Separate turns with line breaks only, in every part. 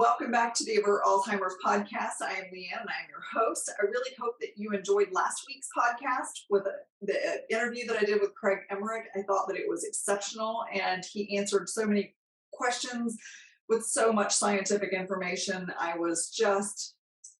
Welcome back to the Alzheimer's podcast. I am Leanne and I'm your host. I really hope that you enjoyed last week's podcast with the interview that I did with Craig Emmerich. I thought that it was exceptional and he answered so many questions with so much scientific information. I was just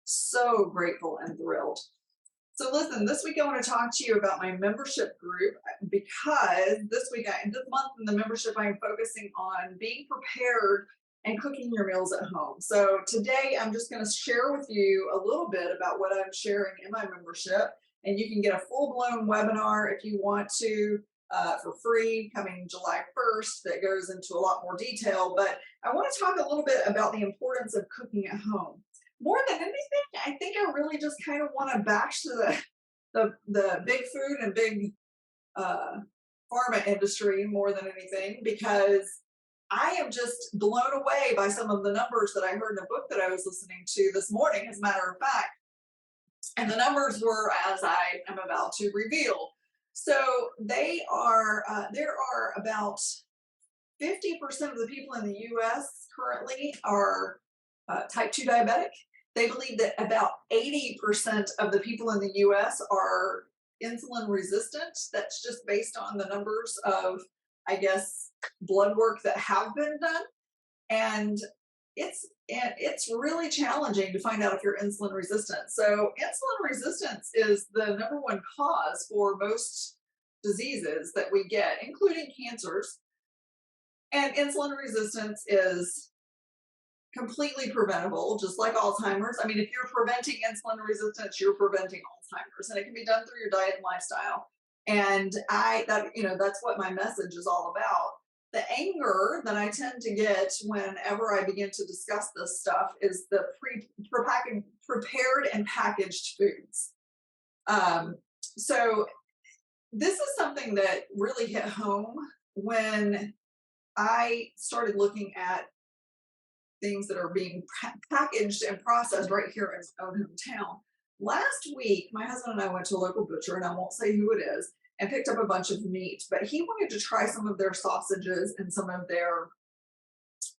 so grateful and thrilled. So listen, this week I want to talk to you about my membership group because this month in the membership, I'm focusing on being prepared and cooking your meals at home. So today I'm just going to share with you a little bit about what I'm sharing in my membership, and you can get a full-blown webinar if you want to for free coming July 1st that goes into a lot more detail. But I want to talk a little bit about the importance of cooking at home. More than anything, I think I really just kind of want to bash the big food and big pharma industry more than anything, because I am just blown away by some of the numbers that I heard in a book that I was listening to this morning, as a matter of fact. And the numbers were as I am about to reveal. So there are about 50% of the people in the US currently are type 2 diabetic. They believe that about 80% of the people in the US are insulin resistant. That's just based on the numbers of, I guess, blood work that have been done. And it's really challenging to find out if you're insulin resistant. So insulin resistance is the number one cause for most diseases that we get, including cancers. And insulin resistance is completely preventable, just like Alzheimer's. I mean, if you're preventing insulin resistance, you're preventing Alzheimer's, and it can be done through your diet and lifestyle. And that's what my message is all about. The anger that I tend to get whenever I begin to discuss this stuff is the prepared and packaged foods. So this is something that really hit home when I started looking at things that are being packaged and processed right here in my own hometown. Last week, my husband and I went to a local butcher, and I won't say who it is, and picked up a bunch of meat, but he wanted to try some of their sausages and some of their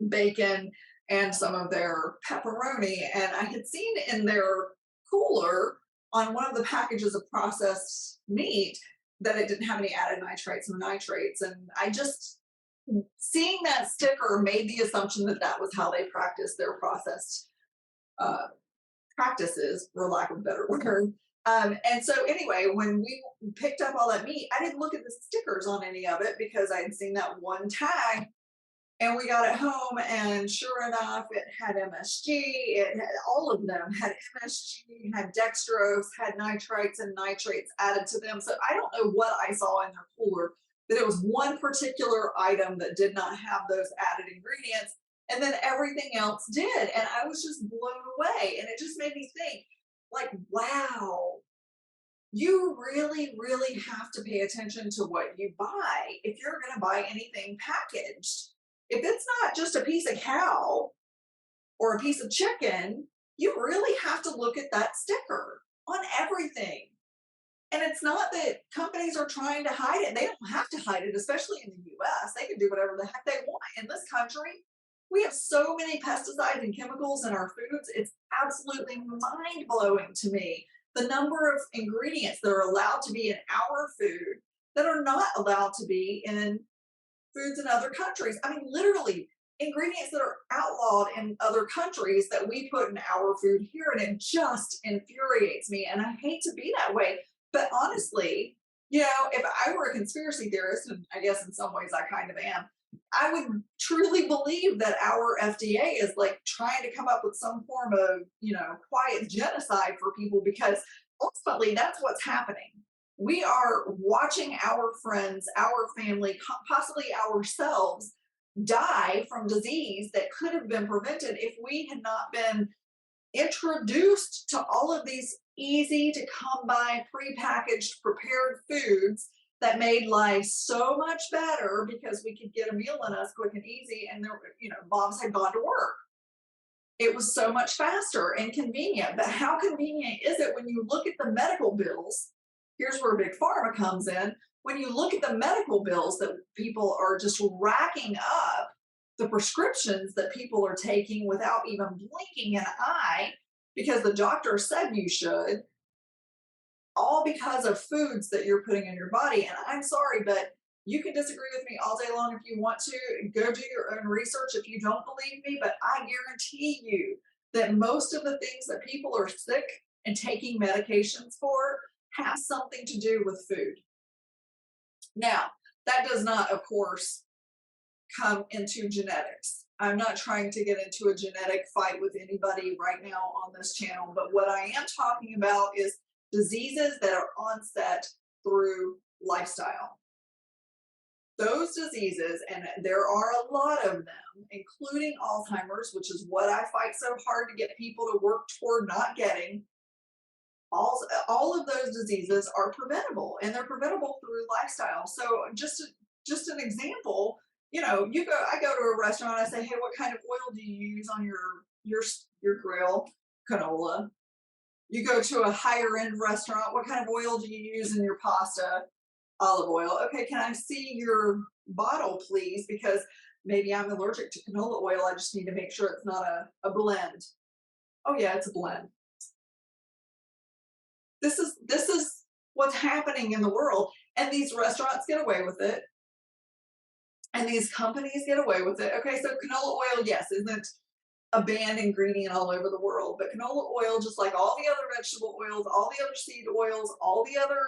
bacon and some of their pepperoni. And I had seen in their cooler on one of the packages of processed meat that it didn't have any added nitrates or nitrates. And I just, seeing that sticker made the assumption that that was how they practice their processed practices, for lack of a better word. And so anyway, when we picked up all that meat, I didn't look at the stickers on any of it because I had seen that one tag. And we got it home, and sure enough, it had MSG. It had, all of them had MSG, had dextrose, had nitrites and nitrates added to them. So I don't know what I saw in their cooler, but it was one particular item that did not have those added ingredients, and then everything else did. And I was just blown away. And it just made me think, like, wow, you really, really have to pay attention to what you buy if you're going to buy anything packaged. If it's not just a piece of cow or a piece of chicken, you really have to look at that sticker on everything. And it's not that companies are trying to hide it. They don't have to hide it, especially in the US. They can do whatever the heck they want. In this country, we have so many pesticides and chemicals in our foods. It's absolutely mind-blowing to me, the number of ingredients that are allowed to be in our food that are not allowed to be in foods in other countries. I mean, literally, ingredients that are outlawed in other countries that we put in our food here, and it just infuriates me. And I hate to be that way, but honestly, if I were a conspiracy theorist, and I guess in some ways I kind of am, I would truly believe that our FDA is like trying to come up with some form of, quiet genocide for people, because ultimately that's what's happening. We are watching our friends, our family, possibly ourselves die from disease that could have been prevented if we had not been introduced to all of these easy to come by prepackaged prepared foods that made life so much better because we could get a meal in us quick and easy, and moms had gone to work. It was so much faster and convenient. But how convenient is it when you look at the medical bills? Here's where big pharma comes in. When you look at the medical bills that people are just racking up the prescriptions that people are taking without even blinking an eye because the doctor said you should, all because of foods that you're putting in your body. And I'm sorry, but you can disagree with me all day long if you want to. Go do your own research if you don't believe me, but I guarantee you that most of the things that people are sick and taking medications for have something to do with food. Now, that does not, of course, come into genetics. I'm not trying to get into a genetic fight with anybody right now on this channel, but what I am talking about is diseases that are onset through lifestyle. Those diseases, and there are a lot of them, including Alzheimer's, which is what I fight so hard to get people to work toward not getting. All of those diseases are preventable, and they're preventable through lifestyle. So just an example, I go to a restaurant, I say, hey, what kind of oil do you use on your grill? Canola. You go to a higher end restaurant, what kind of oil do you use in your pasta? Olive oil. Okay, can I see your bottle, please? Because maybe I'm allergic to canola oil. I just need to make sure it's not a blend. Oh yeah, it's a blend. This is what's happening in the world. And these restaurants get away with it. And these companies get away with it. Okay, so canola oil, yes, isn't a banned ingredient all over the world. But canola oil, just like all the other vegetable oils, all the other seed oils, all the other,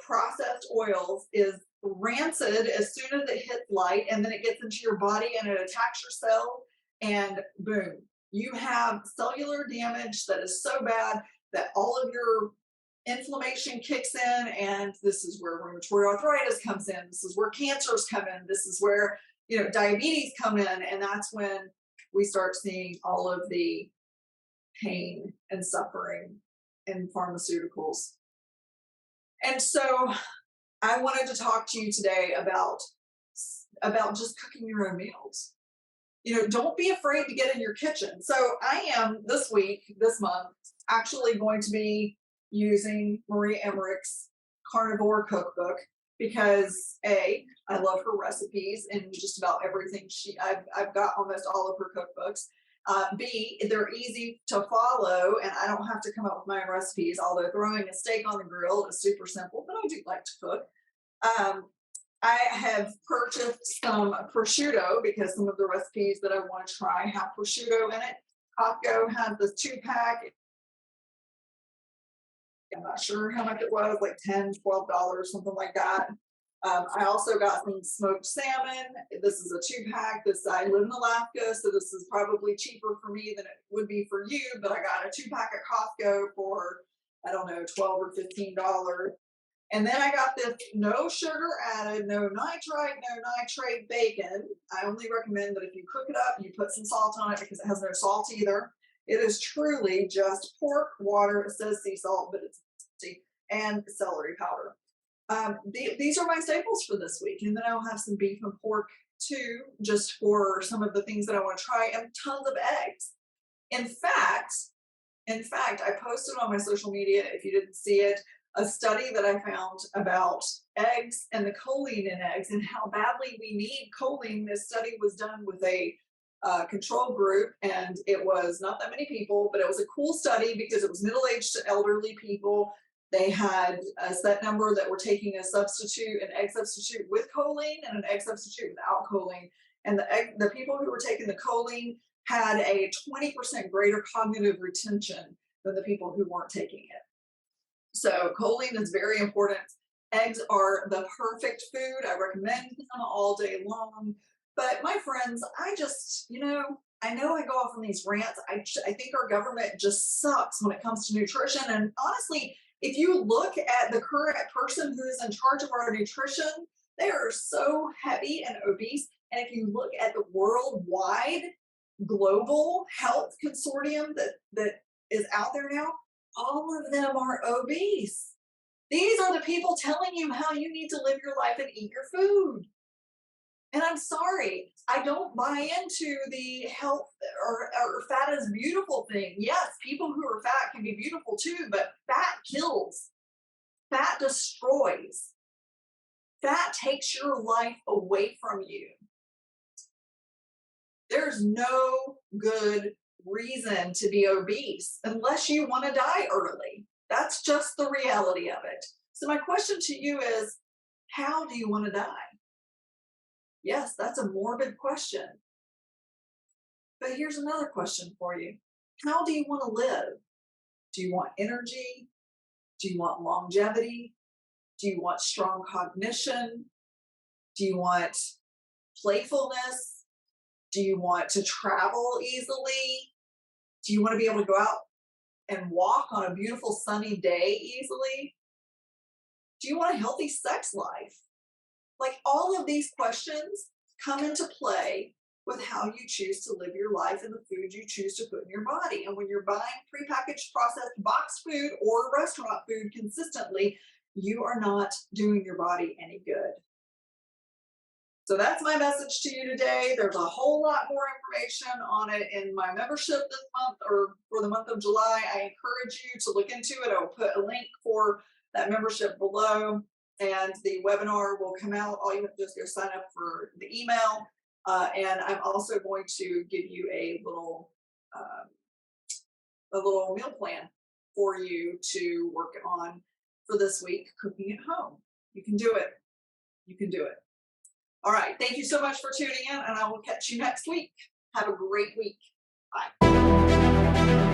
processed oils, is rancid as soon as it hits light, and then it gets into your body and it attacks your cell, and boom, you have cellular damage that is so bad that all of your inflammation kicks in, and this is where rheumatoid arthritis comes in, this is where cancers come in, this is where diabetes come in, and that's when we start seeing all of the pain and suffering in pharmaceuticals. And so I wanted to talk to you today about just cooking your own meals. Don't be afraid to get in your kitchen. So I am this month, actually going to be using Maria Emmerich's carnivore cookbook because I love her recipes and just about everything I've got almost all of her cookbooks. B, they're easy to follow, and I don't have to come up with my own recipes. Although throwing a steak on the grill is super simple, but I do like to cook. Um, I have purchased some prosciutto because some of the recipes that I want to try have prosciutto in it. Costco has this 2-pack. I'm not sure how much it was, like $10, $12, something like that. I also got some smoked salmon. This is a 2-pack. I live in Alaska, so this is probably cheaper for me than it would be for you. But I got a 2-pack at Costco for, I don't know, 12 or $15. And then I got this no sugar added, no nitrate bacon. I only recommend that if you cook it up, you put some salt on it because it has no salt either. It is truly just pork, water. It says sea salt, but it's salty, and celery powder. These are my staples for this week. And then I'll have some beef and pork too, just for some of the things that I want to try, and tons of eggs. In fact, I posted on my social media, if you didn't see it, a study that I found about eggs and the choline in eggs and how badly we need choline. This study was done with a control group, and it was not that many people, but it was a cool study because it was middle-aged to elderly people. They had a set number that were taking an egg substitute with choline and an egg substitute without choline. And the people who were taking the choline had a 20% greater cognitive retention than the people who weren't taking it. So choline is very important. Eggs are the perfect food. I recommend them all day long. But my friends, I know I go off on these rants. I think our government just sucks when it comes to nutrition. And honestly, if you look at the current person who is in charge of our nutrition, they are so heavy and obese. And if you look at the worldwide global health consortium that is out there now, all of them are obese. These are the people telling you how you need to live your life and eat your food. And I'm sorry, I don't buy into the health or fat is beautiful thing. Yes, people who are fat can be beautiful too, but fat kills, fat destroys, fat takes your life away from you. There's no good reason to be obese unless you want to die early. That's just the reality of it. So, my question to you is, how do you want to die? Yes, that's a morbid question. But here's another question for you. How do you want to live? Do you want energy? Do you want longevity? Do you want strong cognition? Do you want playfulness? Do you want to travel easily? Do you want to be able to go out and walk on a beautiful sunny day easily? Do you want a healthy sex life? Like, all of these questions come into play with how you choose to live your life and the food you choose to put in your body. And when you're buying prepackaged, processed, boxed food or restaurant food consistently, you are not doing your body any good. So that's my message to you today. There's a whole lot more information on it in my membership this month, or for the month of July. I encourage you to look into it. I will put a link for that membership below, and the webinar will come out. All you have to do is go sign up for the email. And I'm also going to give you um, a little meal plan for you to work on for this week, cooking at home. You can do it. You can do it. All right. Thank you so much for tuning in, and I will catch you next week. Have a great week. Bye.